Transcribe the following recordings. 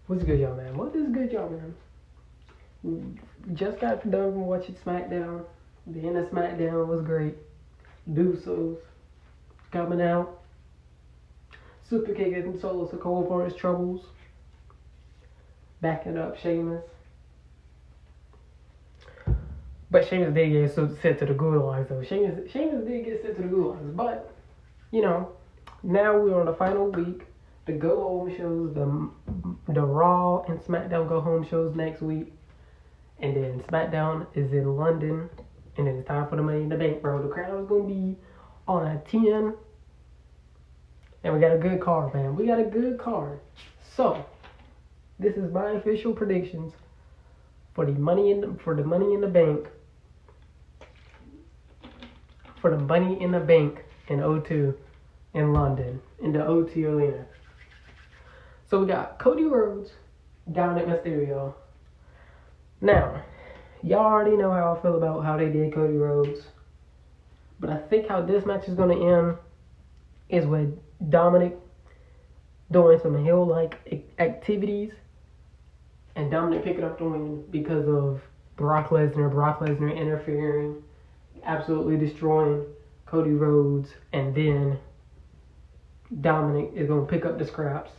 What's good, y'all, man? What is good, y'all, man? Just got done watching SmackDown. The end of SmackDown was great. Deusos coming out. Super kicking Solo Sikoa for his troubles. Backing up Sheamus. But Sheamus did get sent to the gulags, though. Sheamus did get sent to the gulags. But, now we're on the final week. The go home shows, the Raw and SmackDown go home shows next week. And then SmackDown is in London. And then it's time for the Money in the Bank, bro. The crowd is going to be on a 10. And we got a good card, man. We got a good card. So, this is my official predictions for the Money in the Bank. For the Money in the Bank in O2 in London, in the O2 Arena. So we got Cody Rhodes, Dominic Mysterio. Now, y'all already know how I feel about how they did Cody Rhodes. But I think how this match is going to end is with Dominic doing some heel-like activities and Dominic picking up the win because of Brock Lesnar interfering, absolutely destroying Cody Rhodes, and then Dominic is going to pick up the scraps.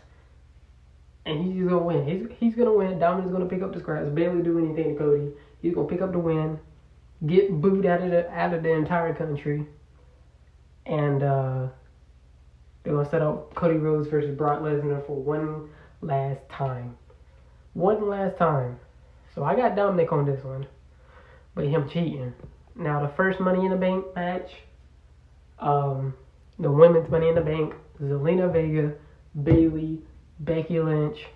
And he's going to win. He's going to win. Dominic's going to pick up the scraps. Barely do anything to Cody. He's going to pick up the win. Get booed out of the entire country. And they're going to set up Cody Rhodes versus Brock Lesnar for one last time. One last time. So I got Dominic on this one. But him cheating. Now the first Money in the Bank match. The women's Money in the Bank. Zelina Vega. Bayley. Becky Lynch,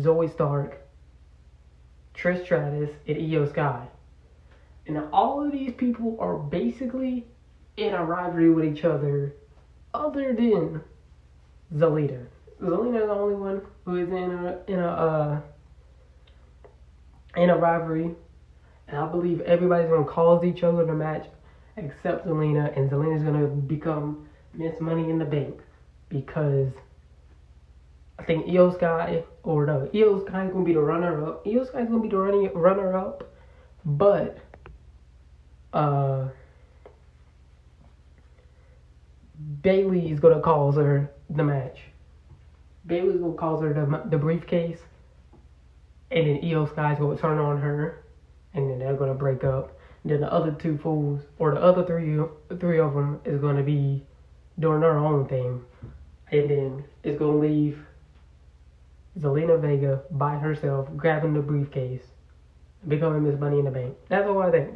Zoe Stark, Trish Stratus, and Io Sky. And all of these people are basically in a rivalry with each other other than Zelina. Zelina is the only one who is in a rivalry. And I believe everybody's going to cause each other the match except Zelina. And Zelina's going to become Miss Money in the Bank because I think Io Sky is going to be the runner-up. Io Sky is going to be the runner-up, but Bayley is going to cause her the match. Bayley's going to cause her the briefcase, and then Io Sky is going to turn on her, and then they're going to break up. And then the other two fools, or the other three of them, is going to be doing their own thing, and then it's going to leave Zelina Vega by herself, grabbing the briefcase, becoming Miss Money in the Bank. That's what I think.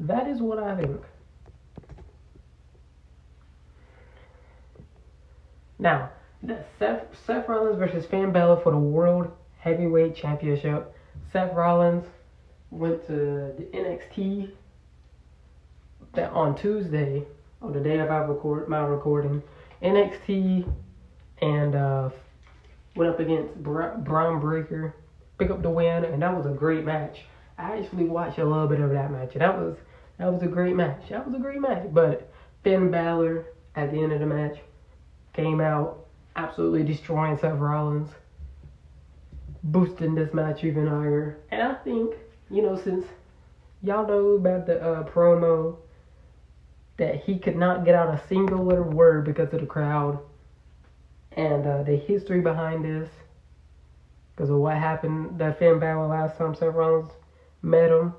That is what I think. Now, Seth Rollins versus Finn Balor for the World Heavyweight Championship. Seth Rollins went to the NXT on Tuesday, on the day of my recording. NXT and went up against Braun Breaker, pick up the win, and that was a great match. I actually watched a little bit of that match, and that was a great match. But Finn Balor, at the end of the match, came out absolutely destroying Seth Rollins, boosting this match even higher. And I think, since y'all know about the promo, that he could not get out a single little word because of the crowd. And the history behind this, because of what happened that Finn Balor last time Seth Rollins met him.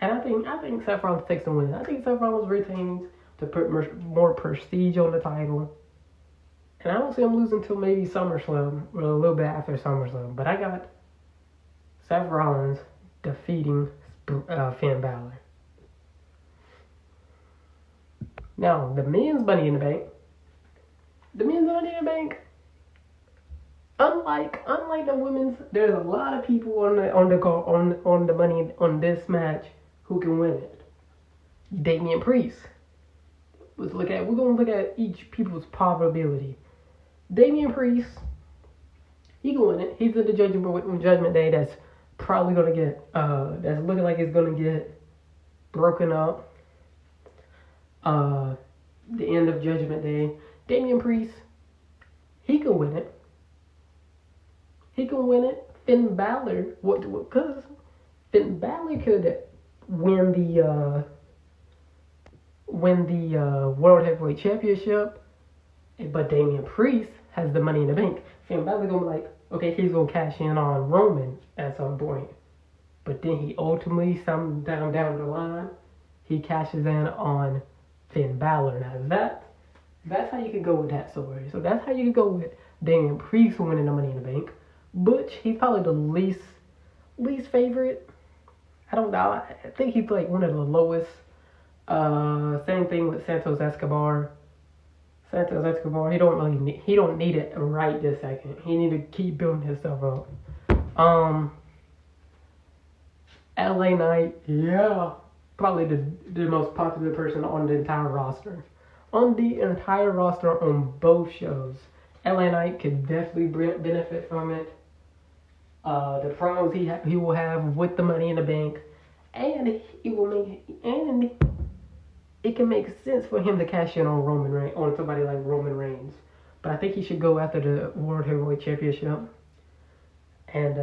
And I think Seth Rollins takes the win. I think Seth Rollins retains to put more prestige on the title. And I don't see him losing until maybe SummerSlam, or a little bit after SummerSlam. But I got Seth Rollins defeating Finn Balor. Now, the men's Money in the Bank. The men's Money in the Bank, unlike the women's, there's a lot of people on the money on this match who can win it. Damian Priest. We're going to look at each people's probability. Damian Priest, he can win it. He's in the Judgment Day. That's probably going to get that's looking like it's going to get broken up. The end of Judgment Day. Damian Priest, he could win it. he can win it. Finn Balor, because Finn Balor could win the World Heavyweight Championship, but Damian Priest has the Money in the Bank. Finn Balor gonna be like, okay, he's gonna cash in on Roman at some point, but then he ultimately, some down the line, he cashes in on Finn Balor. Now that's how you can go with that story. So that's how you can go with Damian Priest winning the Money in the Bank. Butch, he's probably the least favorite. I don't know. I think he's like one of the lowest. Same thing with Santos Escobar. He don't need it right this second. He need to keep building himself up. LA Knight, yeah, probably the most popular person on the entire roster. On the entire roster on both shows, LA Knight could definitely benefit from it. The promos he will have with the Money in the Bank, and it can make sense for him to cash in on somebody like Roman Reigns. But I think he should go after the World Heavyweight Championship. And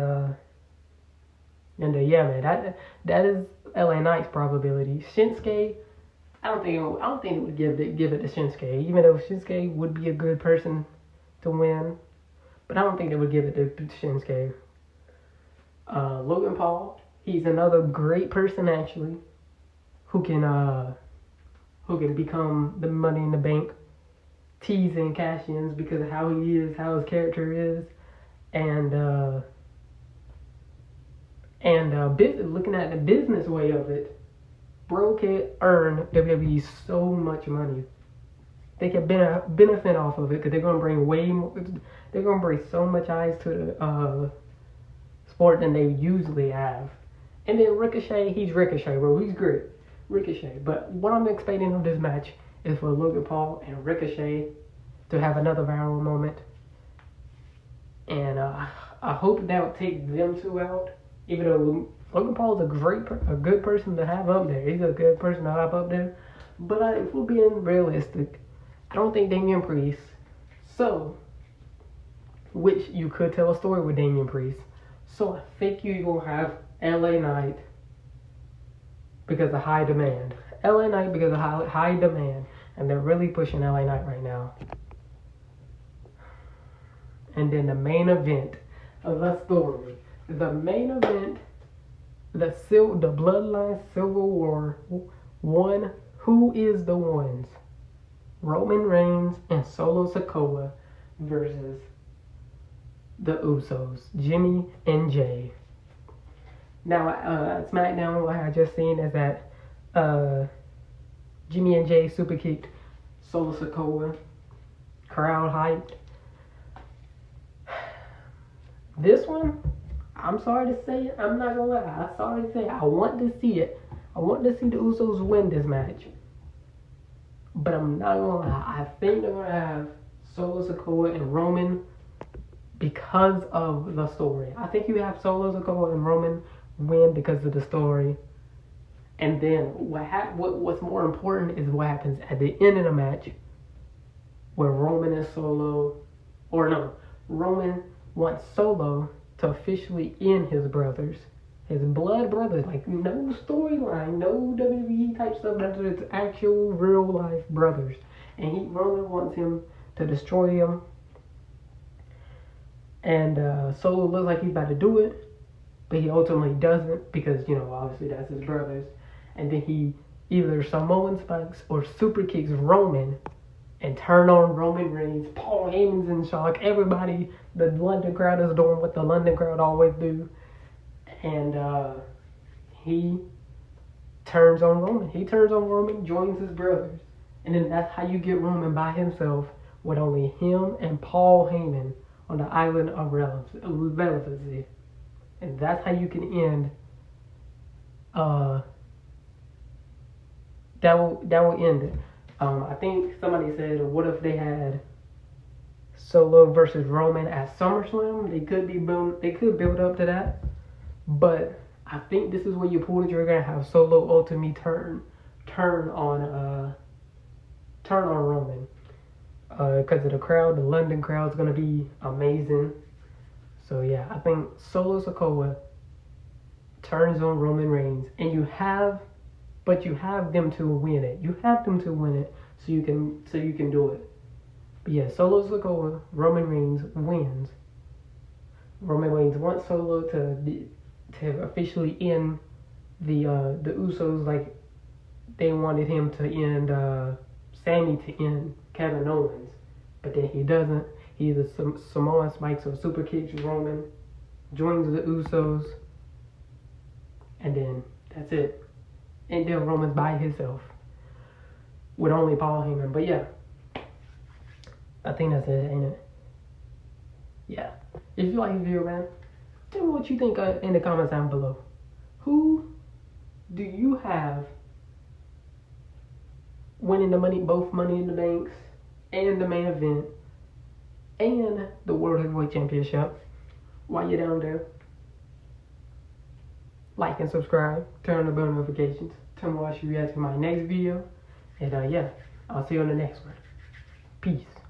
yeah, man, that is LA Knight's probability. Shinsuke, I don't think it would give it to Shinsuke, even though Shinsuke would be a good person to win. But I don't think they would give it to Shinsuke. Logan Paul, he's another great person actually, who can become the Money in the Bank teasing cash-ins because of how he is, how his character is, and looking at the business way of it, bro can earn WWE so much money. They can benefit off of it because they're gonna bring way more. They're gonna bring so much eyes to the sport than they usually have. And then Ricochet, he's Ricochet, bro. He's great. Ricochet. But what I'm expecting of this match is for Logan Paul and Ricochet to have another viral moment. And I hope that will take them two out. Even though Logan Paul is a good person to have up there. He's a good person to have up there. But if we're being realistic, I don't think Damian Priest. So, which you could tell a story with Damian Priest. So I think you're going to have LA Knight because of high demand. LA Knight because of high demand. And they're really pushing LA Knight right now. And then the main event of the story. The main event, the Bloodline Civil War 1. Who is the ones? Roman Reigns and Solo Sikoa versus the Usos, Jimmy and Jay. Now, SmackDown, what I just seen is that Jimmy and Jay super kicked Solo Sikoa. Crowd hyped. This one, I'm sorry to say it. I'm not gonna lie. I'm sorry to say it. I want to see it. I want to see the Usos win this match. But I'm not gonna lie. I think they're gonna have Solo Sikoa and Roman because of the story. I think you have Solo Sikoa and Roman win because of the story. And then what's more important is what happens at the end of the match, where Roman and Roman wants Solo to officially end his brothers, his blood brothers. Like, no storyline, no WWE type stuff, but it's actual real life brothers. And Roman wants him to destroy him. And Solo looks like he's about to do it, but he ultimately doesn't because, obviously that's his brothers. And then he either Samoan spikes or super kicks Roman and turn on Roman Reigns. Paul Heyman's in shock. Everybody, the London crowd is doing what the London crowd always do. And he turns on Roman. He turns on Roman, joins his brothers. And then that's how you get Roman by himself with only him and Paul Heyman on the island of relevancy. And that's how you can end. That will end it. I think somebody said, what if they had Solo versus Roman at SummerSlam? They could build up to that. But I think this is where you pull the trigger and have Solo ultimately turn on Roman. Because of the crowd, the London crowd is gonna be amazing. So yeah, I think Solo Sikoa turns on Roman Reigns, and you have them to win it. You have them to win it, so you can do it. But yeah, Solo Sikoa, Roman Reigns wins. Roman Reigns wants Solo to officially end the Usos, like they wanted him to end Sammy to end Kevin Owens, but then he doesn't. He the Samoan spikes or super kicks Roman, joins the Usos, and then that's it. And then Roman's by himself with only Paul Heyman. But yeah, I think that's it, ain't it? Yeah. If you like the video, man, tell me what you think in the comments down below. Who do you have winning the money, both Money in the Banks and the main event and the World Heavyweight Championship? While you're down there, like and subscribe, turn on the bell notifications, tell me what you react to my next video, and yeah, I'll see you on the next one. Peace.